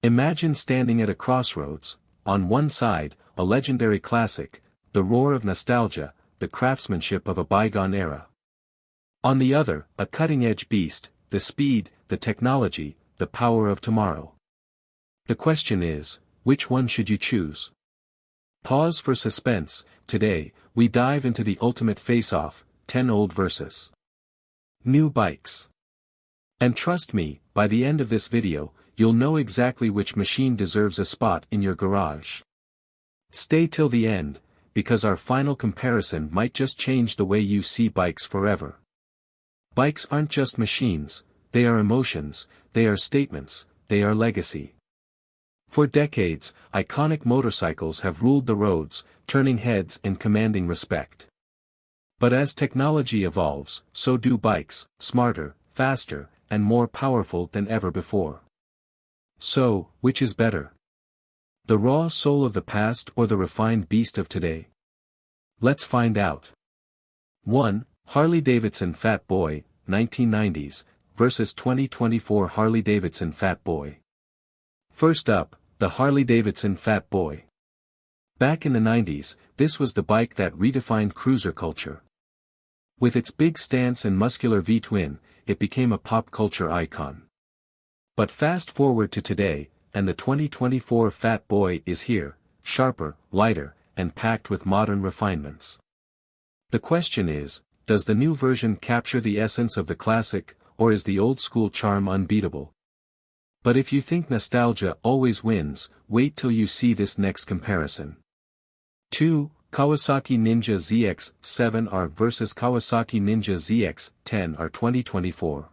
Imagine standing at a crossroads, on one side, a legendary classic, the roar of nostalgia, the craftsmanship of a bygone era. On the other, a cutting-edge beast, the speed, the technology, the power of tomorrow. The question is, which one should you choose? Pause for suspense. Today, we dive into the ultimate face-off, 10 old versus new bikes. And trust me, by the end of this video, you'll know exactly which machine deserves a spot in your garage. Stay till the end, because our final comparison might just change the way you see bikes forever. Bikes aren't just machines, they are emotions, they are statements, they are legacy. For decades, iconic motorcycles have ruled the roads, turning heads and commanding respect. But as technology evolves, so do bikes, smarter, faster, and more powerful than ever before. So, which is better? The raw soul of the past or the refined beast of today? Let's find out. 1. Harley-Davidson Fat Boy, 1990s, versus 2024 Harley-Davidson Fat Boy. First up, the Harley-Davidson Fat Boy. Back in the 90s, this was the bike that redefined cruiser culture. With its big stance and muscular V-twin, it became a pop culture icon. But fast forward to today, and the 2024 Fat Boy is here, sharper, lighter, and packed with modern refinements. The question is, does the new version capture the essence of the classic, or is the old-school charm unbeatable? But if you think nostalgia always wins, wait till you see this next comparison. 2. Kawasaki Ninja ZX-7R vs Kawasaki Ninja ZX-10R 2024.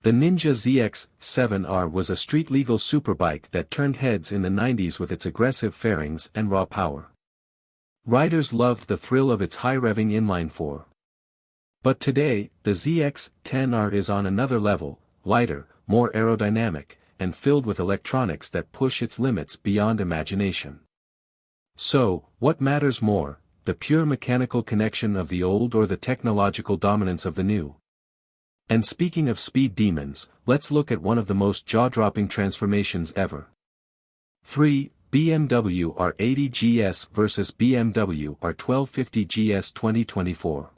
The Ninja ZX-7R was a street-legal superbike that turned heads in the 90s with its aggressive fairings and raw power. Riders loved the thrill of its high-revving inline-4. But today, the ZX-10R is on another level, lighter, more aerodynamic, and filled with electronics that push its limits beyond imagination. So, what matters more, the pure mechanical connection of the old or the technological dominance of the new? And speaking of speed demons, let's look at one of the most jaw-dropping transformations ever. 3. BMW R80 GS vs BMW R1250 GS 2024.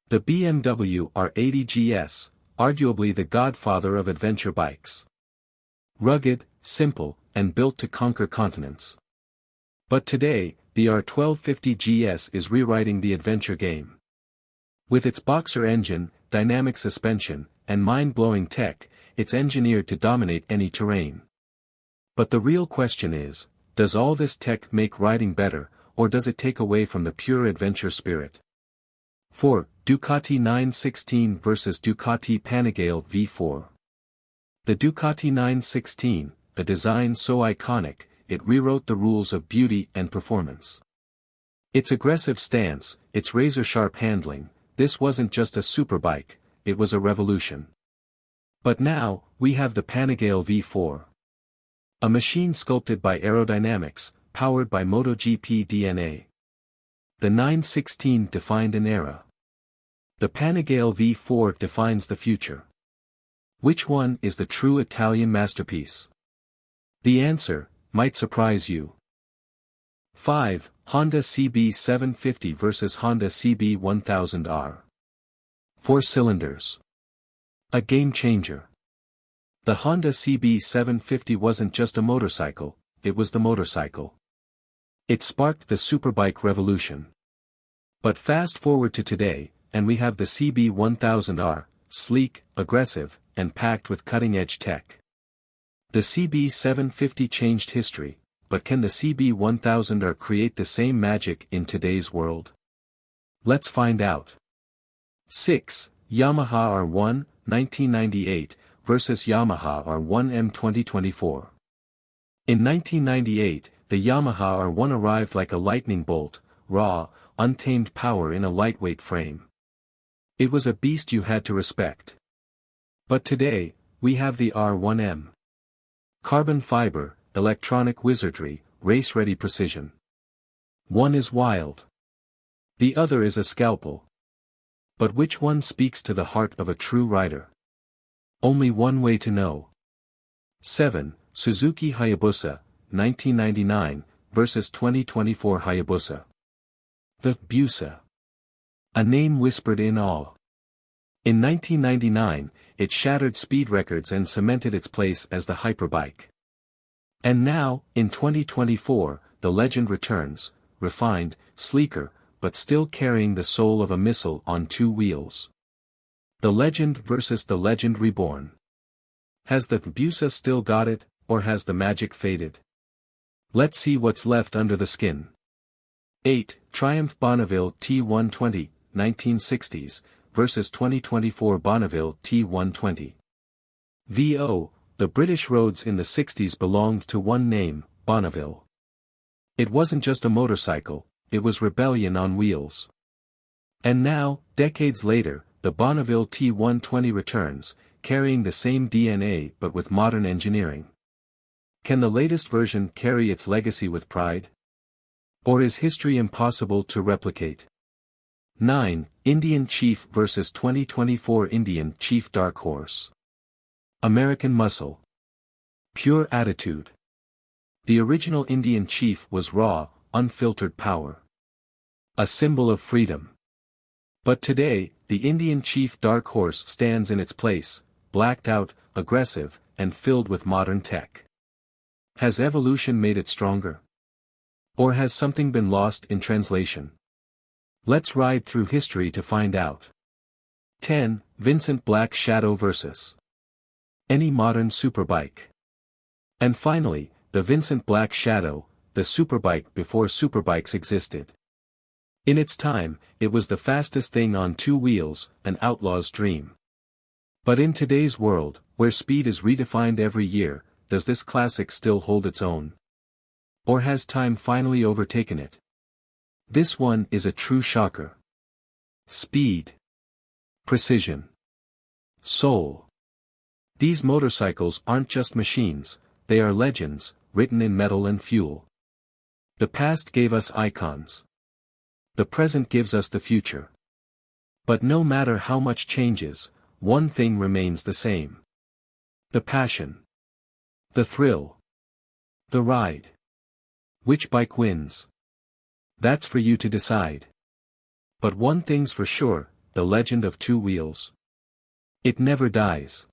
The BMW R80 GS, arguably the godfather of adventure bikes. Rugged, simple, and built to conquer continents. But today, the R1250 GS is rewriting the adventure game. With its boxer engine, dynamic suspension, and mind-blowing tech, it's engineered to dominate any terrain. But the real question is, does all this tech make riding better, or does it take away from the pure adventure spirit? 4. Ducati 916 vs Ducati Panigale V4. The Ducati 916, a design so iconic, it rewrote the rules of beauty and performance. Its aggressive stance, its razor-sharp handling, this wasn't just a superbike, it was a revolution. But now, we have the Panigale V4. A machine sculpted by aerodynamics, powered by MotoGP DNA. The 916 defined an era. The Panigale V4 defines the future. Which one is the true Italian masterpiece? The answer might surprise you. 5. Honda CB750 vs Honda CB1000R. 4 cylinders. A game changer. The Honda CB750 wasn't just a motorcycle, it was the motorcycle. It sparked the superbike revolution. But fast forward to today, and we have the CB1000R, sleek, aggressive, and packed with cutting-edge tech. The CB750 changed history, but can the CB1000R create the same magic in today's world? Let's find out. 6. Yamaha R1, 1998, vs Yamaha R1M 2024. In 1998, the Yamaha R1 arrived like a lightning bolt, raw, untamed power in a lightweight frame. It was a beast you had to respect. But today, we have the R1M. Carbon fiber, electronic wizardry, race-ready precision. One is wild. The other is a scalpel. But which one speaks to the heart of a true rider? Only one way to know. 7. Suzuki Hayabusa, 1999, versus 2024 Hayabusa. The Busa. A name whispered in awe. In 1999, it shattered speed records and cemented its place as the hyperbike. And now, in 2024, the legend returns, refined, sleeker, but still carrying the soul of a missile on two wheels. The legend versus the legend reborn. Has the Busa still got it, or has the magic faded? Let's see what's left under the skin. 8. Triumph Bonneville T120, 1960s, versus 2024 Bonneville T120. VO, the British roads in the 60s belonged to one name, Bonneville. It wasn't just a motorcycle, it was rebellion on wheels. And now, decades later, the Bonneville T120 returns, carrying the same DNA but with modern engineering. Can the latest version carry its legacy with pride? Or is history impossible to replicate? 9. Indian Chief vs 2024 Indian Chief Dark Horse. American Muscle. Pure attitude. The original Indian Chief was raw, unfiltered power. A symbol of freedom. But today, the Indian Chief Dark Horse stands in its place, blacked out, aggressive, and filled with modern tech. Has evolution made it stronger? Or has something been lost in translation? Let's ride through history to find out. 10. Vincent Black Shadow vs. any modern superbike. And finally, the Vincent Black Shadow, the superbike before superbikes existed. In its time, it was the fastest thing on two wheels, an outlaw's dream. But in today's world, where speed is redefined every year, does this classic still hold its own? Or has time finally overtaken it? This one is a true shocker. Speed. Precision. Soul. These motorcycles aren't just machines, they are legends, written in metal and fuel. The past gave us icons. The present gives us the future. But no matter how much changes, one thing remains the same. The passion. The thrill. The ride. Which bike wins? That's for you to decide. But one thing's for sure, the legend of two wheels. It never dies.